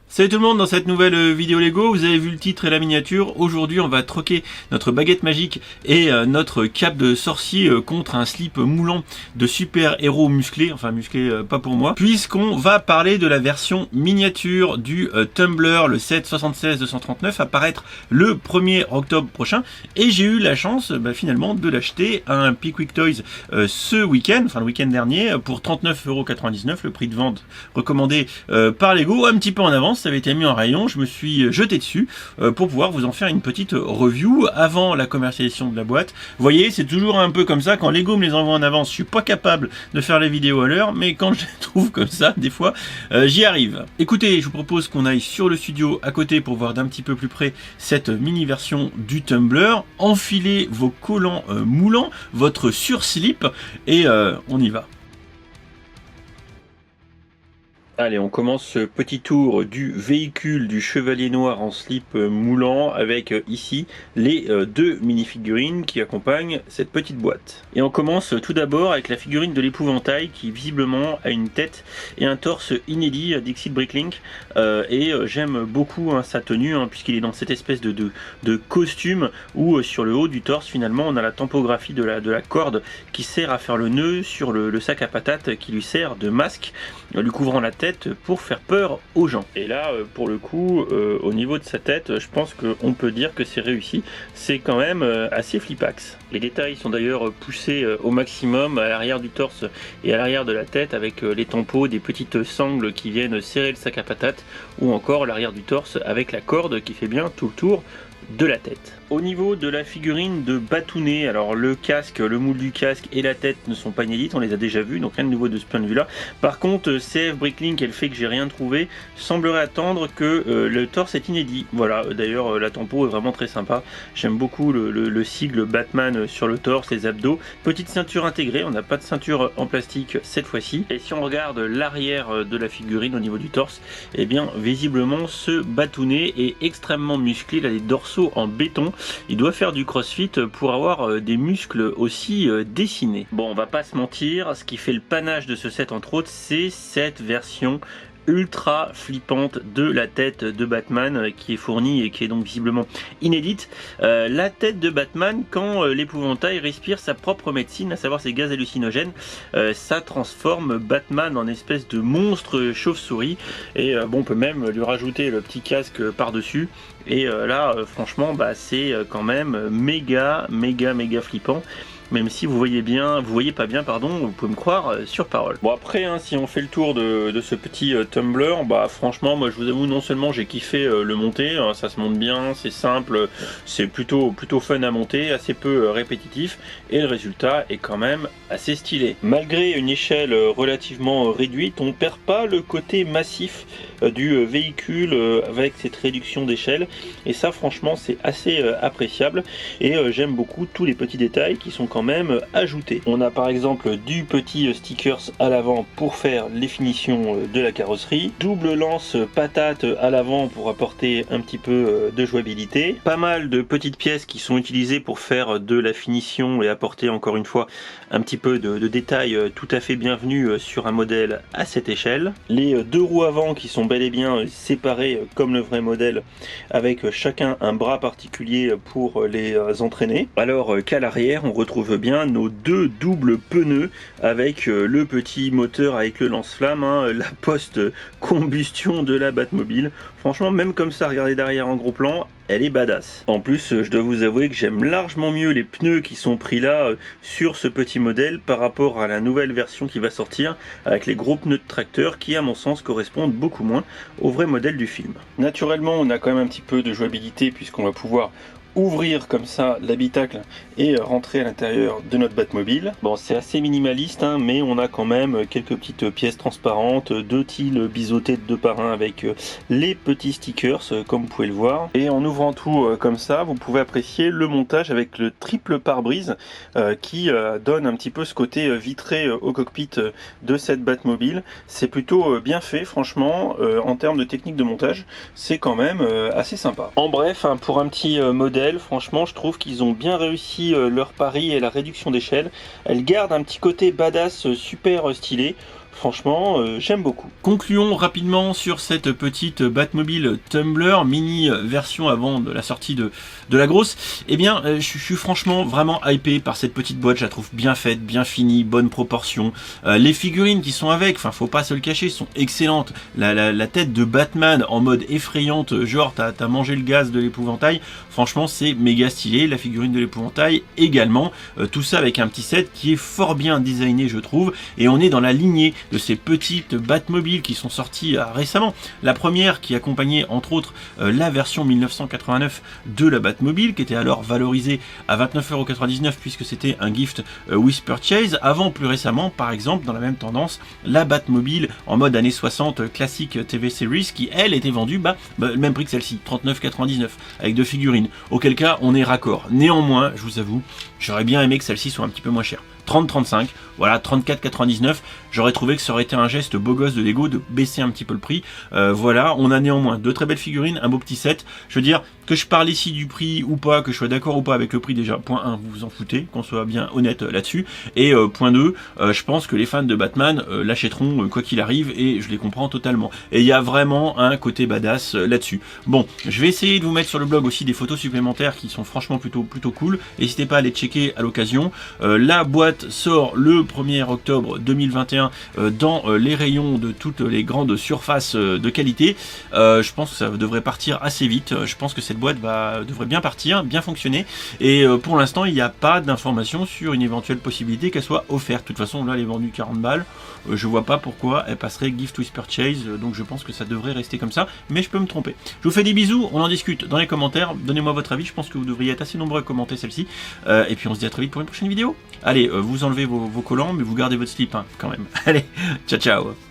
Salut tout le monde, dans cette nouvelle vidéo Lego, vous avez vu le titre et la miniature. Aujourd'hui on va troquer notre baguette magique et notre cape de sorcier contre un slip moulant de super héros musclé, enfin musclé pas pour moi, puisqu'on va parler de la version miniature du Tumbler, le set 76-239, à paraître le 1er octobre prochain. Et j'ai eu la chance finalement de l'acheter à un Pickwick Toys ce week-end, enfin le week-end dernier, pour 39,99 €, le prix de vente recommandé par Lego, un petit peu en avance. Ça avait été mis en rayon, je me suis jeté dessus pour pouvoir vous en faire une petite review avant la commercialisation de la boîte. Vous voyez, c'est toujours un peu comme ça, quand Lego me les envoie en avance, je suis pas capable de faire les vidéos à l'heure, mais quand je les trouve comme ça, des fois, j'y arrive. Écoutez, je vous propose qu'on aille sur le studio à côté pour voir d'un petit peu plus près cette mini version du Tumbler. Enfilez vos collants moulants, votre surslip, et on y va. Allez, on commence ce petit tour du véhicule du Chevalier Noir en slip moulant avec ici les deux mini-figurines qui accompagnent cette petite boîte. Et on commence tout d'abord avec la figurine de l'épouvantail qui visiblement a une tête et un torse inédit, Dixit Bricklink, et j'aime beaucoup sa tenue puisqu'il est dans cette espèce de costume où sur le haut du torse finalement on a la tampographie de la corde qui sert à faire le nœud sur le sac à patates qui lui sert de masque, lui couvrant la tête pour faire peur aux gens. Et là pour le coup au niveau de sa tête, je pense qu'on peut dire que c'est réussi, c'est quand même assez flipax. Les détails sont d'ailleurs poussés au maximum à l'arrière du torse et à l'arrière de la tête avec les tampons, des petites sangles qui viennent serrer le sac à patates, ou encore l'arrière du torse avec la corde qui fait bien tout le tour de la tête. Au niveau de la figurine de Batounet, alors le casque, le moule du casque et la tête ne sont pas inédites, on les a déjà vus, donc rien de nouveau de ce point de vue là. Par contre CF Bricklink et le fait que j'ai rien trouvé semblerait attendre que le torse est inédit. Voilà, d'ailleurs la tempo est vraiment très sympa, j'aime beaucoup le sigle Batman sur le torse, les abdos, petite ceinture intégrée, on n'a pas de ceinture en plastique cette fois-ci. Et si on regarde l'arrière de la figurine au niveau du torse, et bien visiblement ce Batounet est extrêmement musclé, il a des dorsaux en béton. Il doit faire du crossfit pour avoir des muscles aussi dessinés. Bon, on va pas se mentir, ce qui fait le panache de ce set entre autres, c'est cette version ultra flippante de la tête de Batman qui est fournie et qui est donc visiblement inédite. La tête de Batman, quand l'épouvantail respire sa propre médecine, à savoir ses gaz hallucinogènes, ça transforme Batman en espèce de monstre chauve-souris, et bon, on peut même lui rajouter le petit casque par-dessus, et là franchement c'est quand même méga flippant. Même si vous voyez pas bien, vous pouvez me croire sur parole. Bon après, si on fait le tour de ce petit Tumbler, franchement, moi je vous avoue, non seulement j'ai kiffé le monter, ça se monte bien, c'est simple, c'est plutôt fun à monter, assez peu répétitif, et le résultat est quand même assez stylé. Malgré une échelle relativement réduite, on perd pas le côté massif du véhicule avec cette réduction d'échelle, et ça franchement c'est assez appréciable, et j'aime beaucoup tous les petits détails qui sont quand même ajoutés. On a par exemple du petit stickers à l'avant pour faire les finitions de la carrosserie, double lance patate à l'avant pour apporter un petit peu de jouabilité, pas mal de petites pièces qui sont utilisées pour faire de la finition et apporter encore une fois un petit peu de détails tout à fait bienvenus sur un modèle à cette échelle, les deux roues avant qui sont bel et bien séparées comme le vrai modèle avec chacun un bras particulier pour les entraîner, alors qu'à l'arrière on retrouve bien nos deux doubles pneus avec le petit moteur avec le lance-flamme, la post-combustion de la Batmobile. Franchement, même comme ça, regardez derrière en gros plan, elle est badass. En plus, je dois vous avouer que j'aime largement mieux les pneus qui sont pris là sur ce petit modèle par rapport à la nouvelle version qui va sortir avec les gros pneus de tracteur qui, à mon sens, correspondent beaucoup moins au vrai modèle du film. Naturellement, on a quand même un petit peu de jouabilité puisqu'on va pouvoir ouvrir comme ça l'habitacle et rentrer à l'intérieur de notre Batmobile. Bon, c'est assez minimaliste, mais on a quand même quelques petites pièces transparentes, deux tiles biseautés de 2 par 1 avec les petits stickers comme vous pouvez le voir. Et en ouvrant tout comme ça, vous pouvez apprécier le montage avec le triple pare-brise qui donne un petit peu ce côté vitré au cockpit de cette Batmobile. C'est plutôt bien fait, franchement, en termes de technique de montage, c'est quand même assez sympa. En bref, pour un petit modèle, franchement je trouve qu'ils ont bien réussi leur pari et la réduction d'échelle. Elle garde un petit côté badass super stylé. Franchement, j'aime beaucoup. Concluons rapidement sur cette petite Batmobile Tumbler, mini version avant de la sortie de la grosse. Eh bien, je suis franchement vraiment hypé par cette petite boîte. Je la trouve bien faite, bien finie, bonne proportion. Les figurines qui sont avec, enfin, faut pas se le cacher, sont excellentes. La tête de Batman en mode effrayante, genre t'as mangé le gaz de l'épouvantail. Franchement, c'est méga stylé. La figurine de l'épouvantail également. Tout ça avec un petit set qui est fort bien designé, je trouve. Et on est dans la lignée de ces petites Batmobiles qui sont sorties récemment. La première qui accompagnait entre autres la version 1989 de la Batmobile, qui était alors valorisée à 29,99€ puisque c'était un gift with purchase. Avant, plus récemment, par exemple, dans la même tendance, la Batmobile en mode années 60 classique TV Series, qui elle était vendue le même prix que celle-ci, 39,99€, avec deux figurines. Auquel cas, on est raccord. Néanmoins, je vous avoue, j'aurais bien aimé que celle-ci soit un petit peu moins chère. 30-35, voilà, 34,99€, j'aurais trouvé que ça aurait été un geste beau gosse de Lego de baisser un petit peu le prix. Voilà, on a néanmoins deux très belles figurines, un beau petit set. Je veux dire, que je parle ici du prix ou pas, que je sois d'accord ou pas avec le prix, déjà, point 1, vous vous en foutez, qu'on soit bien honnête là-dessus. Et point 2, je pense que les fans de Batman l'achèteront quoi qu'il arrive, et je les comprends totalement. Et il y a vraiment un côté badass là-dessus. Bon, je vais essayer de vous mettre sur le blog aussi des photos supplémentaires qui sont franchement plutôt cool. N'hésitez pas à les checker à l'occasion. La boîte sort le 1er octobre 2021 dans les rayons de toutes les grandes surfaces de qualité. Je pense que ça devrait partir assez vite. Je pense que cette boîte devrait bien partir, bien fonctionner. Et pour l'instant, il n'y a pas d'informations sur une éventuelle possibilité qu'elle soit offerte. De toute façon, là, elle est vendue 40 balles. Je vois pas pourquoi elle passerait gift with purchase. Donc je pense que ça devrait rester comme ça. Mais je peux me tromper. Je vous fais des bisous. On en discute dans les commentaires. Donnez-moi votre avis. Je pense que vous devriez être assez nombreux à commenter celle-ci. Et puis on se dit à très vite pour une prochaine vidéo. Allez, vous enlevez vos collants, mais vous gardez votre slip hein, quand même. Allez, ciao ciao.